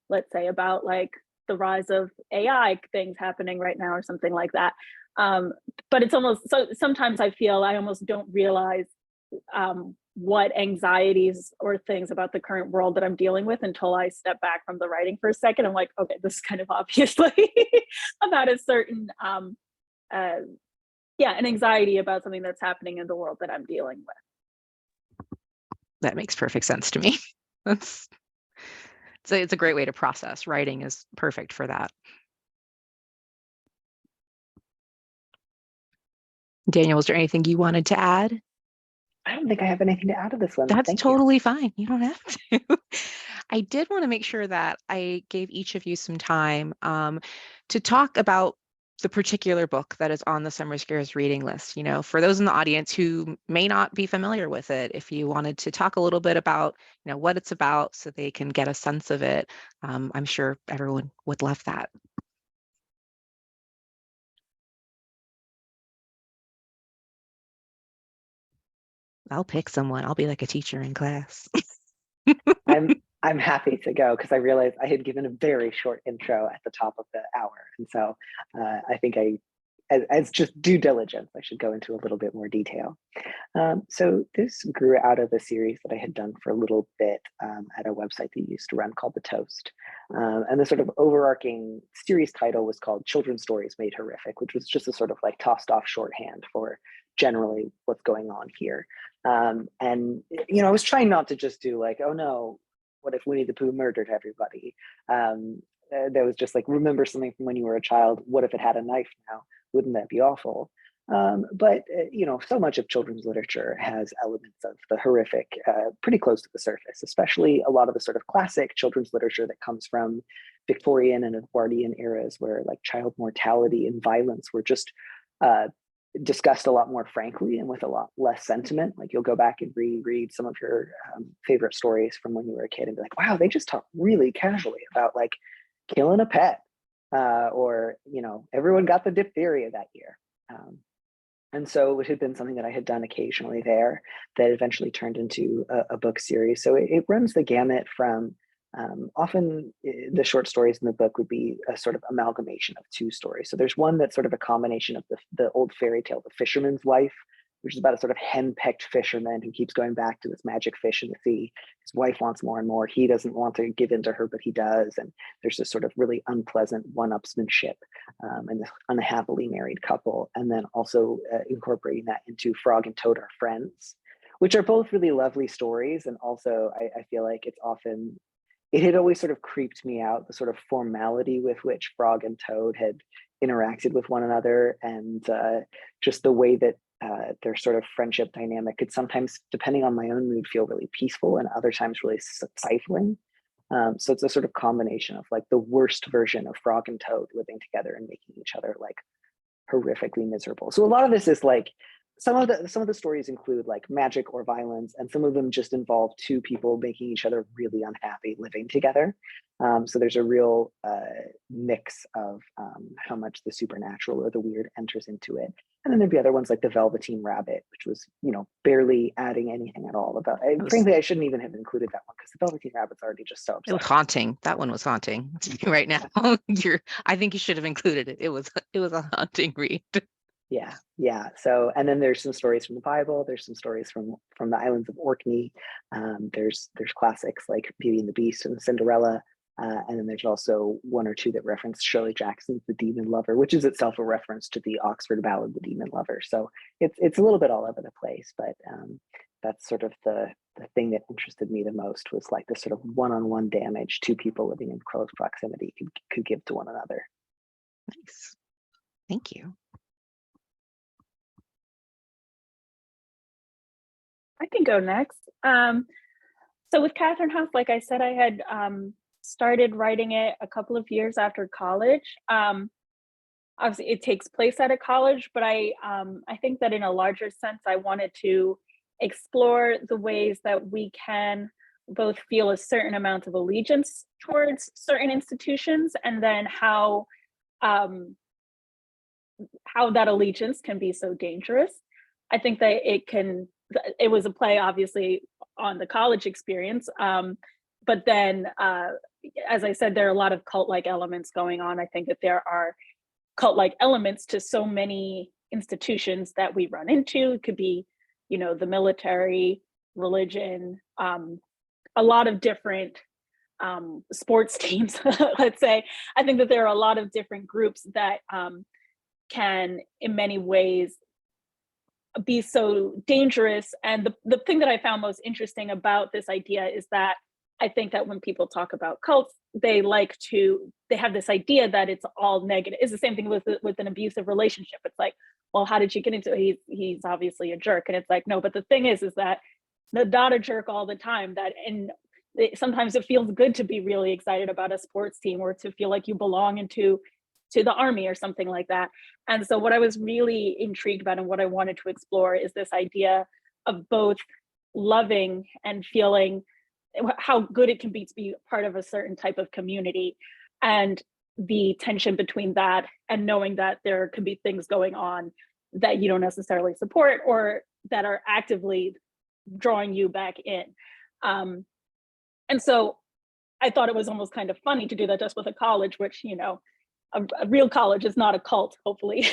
let's say about like the rise of AI things happening right now or something like that. But it's almost, so sometimes I feel I almost don't realize what anxieties or things about the current world that I'm dealing with until I step back from the writing for a second. I'm like, okay, this is kind of obviously about a certain, an anxiety about something that's happening in the world that I'm dealing with. That makes perfect sense to me. It's a great way to process. Writing is perfect for that. Daniel, was there anything you wanted to add? I don't think I have anything to add to this one. That's Thank totally fine. You don't have to. I did want to make sure that I gave each of you some time to talk about the particular book that is on the Summer Scares reading list. For those in the audience who may not be familiar with it, if you wanted to talk a little bit about, what it's about so they can get a sense of it, I'm sure everyone would love that. I'll pick someone. I'll be like a teacher in class. I'm happy to go because I realized I had given a very short intro at the top of the hour. And so I think as just due diligence, I should go into a little bit more detail. So this grew out of a series that I had done for a little bit at a website that I used to run called The Toast. And the sort of overarching series title was called Children's Stories Made Horrific, which was just a sort of like tossed off shorthand for generally what's going on here. And, I was trying not to just do like, oh no, what if Winnie the Pooh murdered everybody? That was just like, remember something from when you were a child. What if it had a knife now? Wouldn't that be awful? But so much of children's literature has elements of the horrific pretty close to the surface, especially a lot of the sort of classic children's literature that comes from Victorian and Edwardian eras where like child mortality and violence were just discussed a lot more frankly and with a lot less sentiment. Like you'll go back and reread some of your favorite stories from when you were a kid and be like, wow, they just talk really casually about like killing a pet or, everyone got the diphtheria that year. And so it had been something that I had done occasionally there that eventually turned into a book series. So it runs the gamut from often the short stories in the book would be a sort of amalgamation of two stories. So there's one that's sort of a combination of the old fairy tale, The Fisherman's Wife, which is about a sort of henpecked fisherman who keeps going back to this magic fish in the sea. His wife wants more and more. He doesn't want to give in to her, but he does. And there's this sort of really unpleasant one-upsmanship and this unhappily married couple. And then also incorporating that into Frog and Toad Are Friends, which are both really lovely stories. And also I feel like it had always sort of creeped me out, the sort of formality with which Frog and Toad had interacted with one another and just the way that their sort of friendship dynamic could sometimes, depending on my own mood, feel really peaceful and other times really stifling. So it's a sort of combination of like the worst version of Frog and Toad living together and making each other like horrifically miserable. So a lot of this is like, some of the stories include like magic or violence, and some of them just involve two people making each other really unhappy living together. So there's a real mix of how much the supernatural or the weird enters into it. And then there'd be other ones like the Velveteen Rabbit, which was, barely adding anything at all about it. Frankly, I shouldn't even have included that one because the Velveteen Rabbit's already just so It was upsetting. haunting. That one was haunting. Right now, I think you should have included it. It was a haunting read. Yeah. So, and then there's some stories from the Bible. There's some stories from the islands of Orkney. There's classics like Beauty and the Beast and Cinderella. And then there's also one or two that reference Shirley Jackson's The Demon Lover, which is itself a reference to the Oxford ballad, The Demon Lover. So it's a little bit all over the place, but that's sort of the thing that interested me the most was like this sort of one-on-one damage two people living in close proximity could give to one another. Nice. Thank you. I can go next. So with Catherine House, like I said, I had started writing it a couple of years after college. Obviously, it takes place at a college, but I think that in a larger sense, I wanted to explore the ways that we can both feel a certain amount of allegiance towards certain institutions, and then how that allegiance can be so dangerous. I think that it was a play, obviously, on the college experience, but then, as I said, there are a lot of cult-like elements going on. I think that there are cult-like elements to so many institutions that we run into. It could be, the military, religion, a lot of different sports teams, let's say. I think that there are a lot of different groups that can, in many ways, be so dangerous. And the thing that I found most interesting about this idea is that I think that when people talk about cults, they have this idea that it's all negative. It's the same thing with an abusive relationship. It's like, well, how did you get into it? He's obviously a jerk. And it's like, no, but the thing is that they're not a jerk all the time. Sometimes it feels good to be really excited about a sports team, or to feel like you belong to the army or something like that. And so what I was really intrigued about and what I wanted to explore is this idea of both loving and feeling how good it can be to be part of a certain type of community, and the tension between that and knowing that there could be things going on that you don't necessarily support or that are actively drawing you back in. And so I thought it was almost kind of funny to do that just with a college, which, a real college is not a cult, hopefully.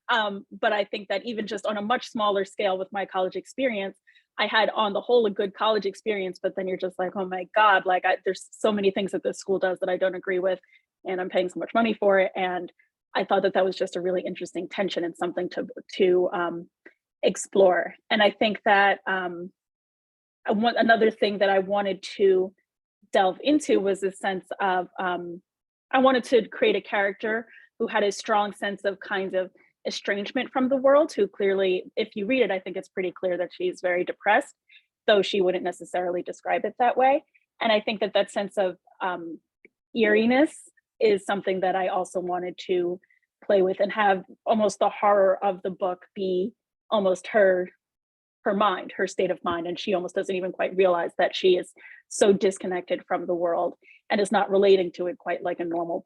But I think that even just on a much smaller scale with my college experience, I had on the whole a good college experience, but then you're just like, oh my God, like there's so many things that this school does that I don't agree with, and I'm paying so much money for it. And I thought that was just a really interesting tension and something to explore. And I think that another thing that I wanted to delve into was this sense of, I wanted to create a character who had a strong sense of kind of estrangement from the world, who clearly, if you read it, I think it's pretty clear that she's very depressed, though she wouldn't necessarily describe it that way. And I think that sense of eeriness is something that I also wanted to play with, and have almost the horror of the book be almost her mind, her state of mind. And she almost doesn't even quite realize that she is so disconnected from the world and is not relating to it quite like a normal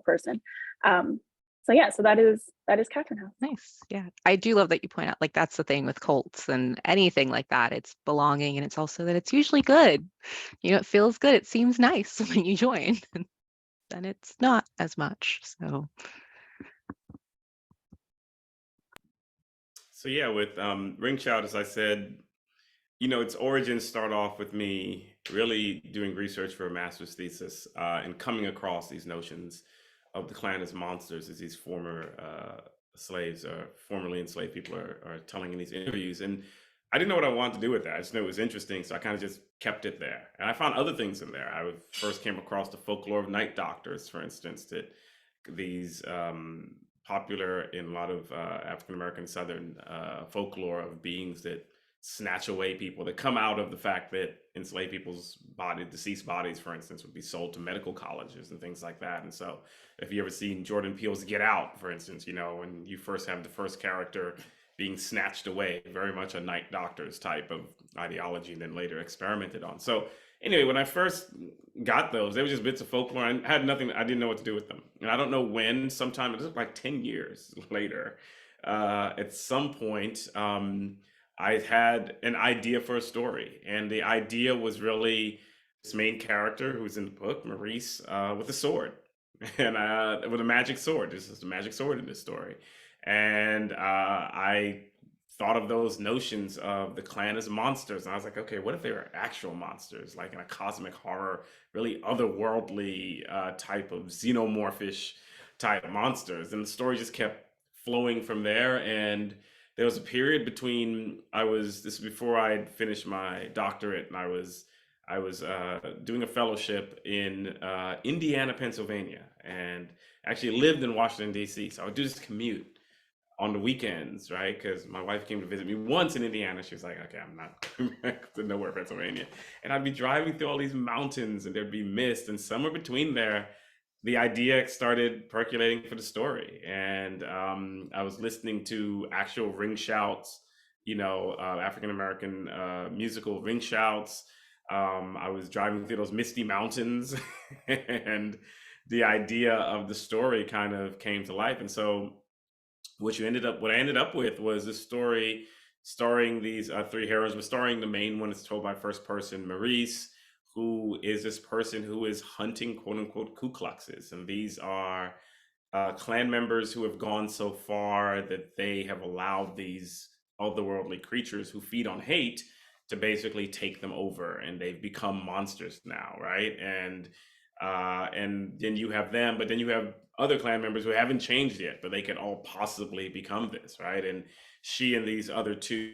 person. So that is Catherine House. Nice. Yeah. I do love that you point out, like, that's the thing with cults and anything like that. It's belonging, and it's also that it's usually good. It feels good. It seems nice when you join. Then it's not as much. So yeah, with Ring Child, as I said, its origins start off with me really doing research for a master's thesis and coming across these notions of the Klan as monsters, as these former slaves or formerly enslaved people are telling in these interviews. And I didn't know what I wanted to do with that. I just knew it was interesting, so I kind of just kept it there. And I found other things in there. I first came across the folklore of night doctors, for instance, that these popular in a lot of African American Southern folklore of beings that snatch away people, that come out of the fact that enslaved people's deceased bodies, for instance, would be sold to medical colleges and things like that. And so if you ever seen Jordan Peele's Get Out, for instance, when you first have the first character being snatched away, very much a night doctor's type of ideology, and then later experimented on. So anyway, when I first got those, they were just bits of folklore. I had nothing, I didn't know what to do with them. And I don't know when, sometime, it was like 10 years later, at some point, I had an idea for a story, and the idea was really this main character who's in the book, Maurice, with a sword, and with a magic sword. This is the magic sword in this story, and I thought of those notions of the clan as monsters, and I was like, okay, what if they were actual monsters, like in a cosmic horror, really otherworldly type of xenomorphish type monsters? And the story just kept flowing from there. And there was a period between this is before I'd finished my doctorate, and I was doing a fellowship in Indiana, Pennsylvania, and actually lived in Washington D.C. So I would do this commute on the weekends, right? Because my wife came to visit me once in Indiana. She was like, okay, I'm not going back to nowhere, Pennsylvania. And I'd be driving through all these mountains, and there'd be mist, and somewhere between there, the idea started percolating for the story. And I was listening to actual ring shouts, African American musical ring shouts. I was driving through those misty mountains, and the idea of the story kind of came to life. And so what I ended up with was a story starring these three heroes, but starring the main one is told by first person, Maurice, who is this person who is hunting quote unquote Ku Kluxes. And these are clan members who have gone so far that they have allowed these otherworldly creatures who feed on hate to basically take them over, and they've become monsters now, right? And then you have them, but then you have other clan members who haven't changed yet, but they can all possibly become this, right? And she and these other two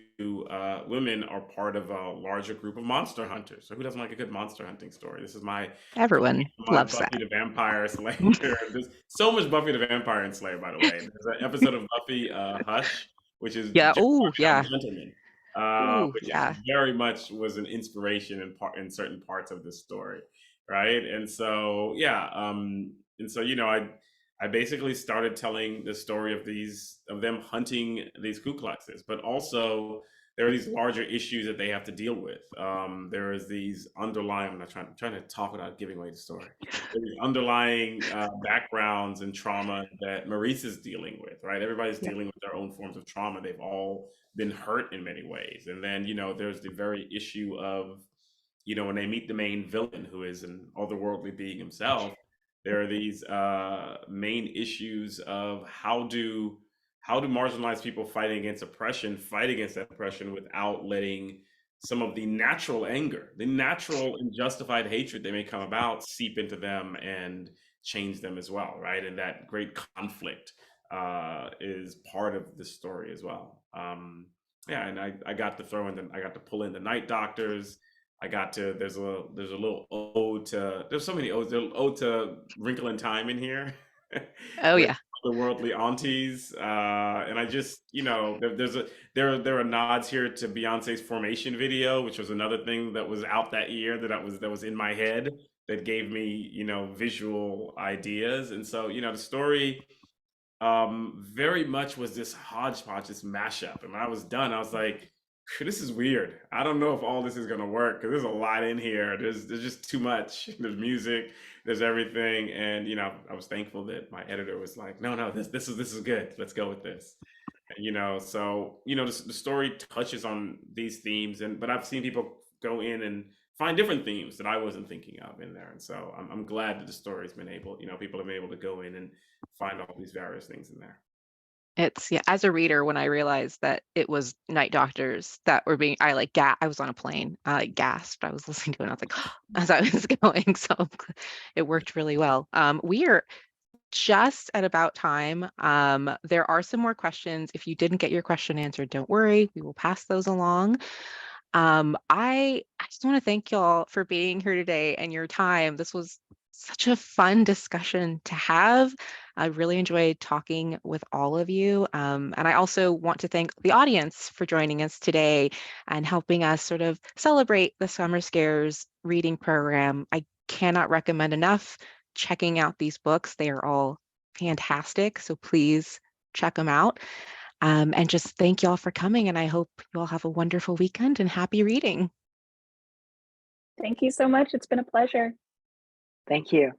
women are part of a larger group of monster hunters. So who doesn't like a good monster hunting story? This is Everyone loves Buffy that. the Vampire Slayer. There's so much Buffy the Vampire Slayer, by the way. There's an episode of Buffy Hush, which is Yeah. just Oh, about yeah. gentlemen, Ooh, which yeah. very much was an inspiration in certain parts of this story, right? And so I basically started telling the story of them hunting these Ku Kluxes, but also there are these larger issues that they have to deal with. There is these underlying. I'm not trying to talk without giving away the story. There's these underlying backgrounds and trauma that Maurice is dealing with. Right, everybody's Yeah. dealing with their own forms of trauma. They've all been hurt in many ways, and then there's the very issue of when they meet the main villain, who is an otherworldly being himself. There are these main issues of how do marginalized people fighting against oppression fight against that oppression without letting some of the natural anger, the natural and justified hatred they may come about seep into them and change them as well, right? And that great conflict is part of the story as well. Yeah, and I got to pull in the night doctors. There's a little ode to, there's so many odes. There's an ode to Wrinkle in Time in here Oh, with yeah. the worldly aunties, and I just there are nods here to Beyonce's Formation video, which was another thing that was out that year that was in my head that gave me visual ideas. And so the story very much was this hodgepodge, this mashup. And when I was done, I was like, this is weird. I don't know if all this is gonna work because there's a lot in here. There's just too much. There's music, there's everything, and I was thankful that my editor was like, no, this is good. Let's go with this. And, so the story touches on these themes, but I've seen people go in and find different themes that I wasn't thinking of in there. And so I'm glad that the story's been able, people have been able to go in and find all these various things in there. It's, yeah, as a reader, when I realized that it was night doctors that were being, I was on a plane, I gasped. I was listening to it and I was like, as I was going. So it worked really well. We are just at about time. There are some more questions. If you didn't get your question answered, don't worry, we will pass those along. I just want to thank y'all for being here today and your time. This was such a fun discussion to have. I really enjoyed talking with all of you. And I also want to thank the audience for joining us today and helping us sort of celebrate the Summer Scares reading program. I cannot recommend enough checking out these books. They are all fantastic. So please check them out. And just thank y'all for coming. And I hope you all have a wonderful weekend and happy reading. Thank you so much. It's been a pleasure. Thank you.